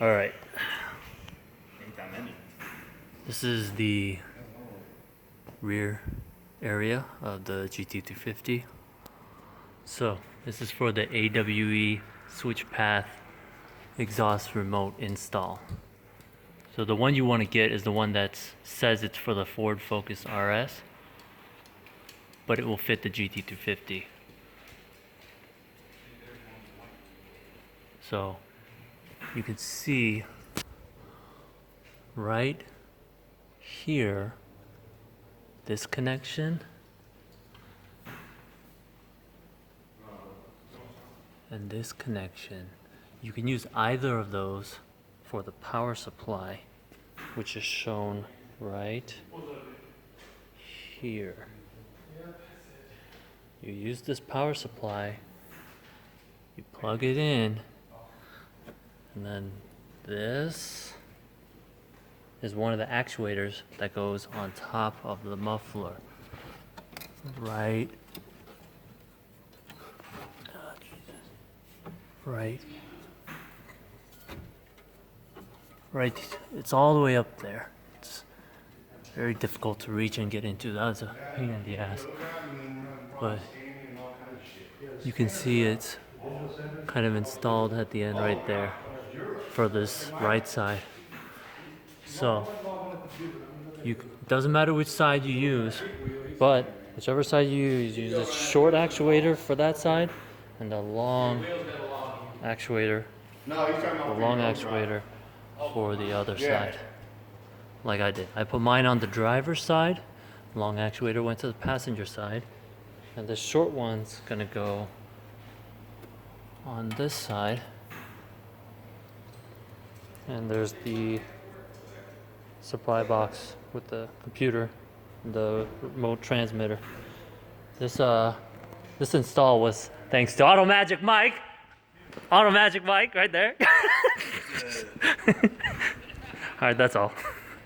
All right. Ain't that many. This is the rear area of the GT350. So this is for the AWE Switchpath exhaust remote install. So the one you want to get is the one that says it's for the Ford Focus RS, but it will fit the GT350. So you can see right here, this connection and this connection. You can use either of those for the power supply, which is shown right here. You use this power supply, you plug it in, and then this is one of the actuators that goes on top of the muffler. Right it's all the way up there. It's very difficult to reach and get into. That's a pain in the ass. But you can see it's kind of installed at the end right there for this right side. So it doesn't matter which side you use, but whichever side you use a short actuator for that side and a long actuator, for the other side. Like I did. I put mine on the driver's side, long actuator went to the passenger side, and the short one's gonna go on this side. And there's the supply box with the computer, the remote transmitter. This install was thanks to Automagic Mike. Automagic Mike right there. All right, that's all.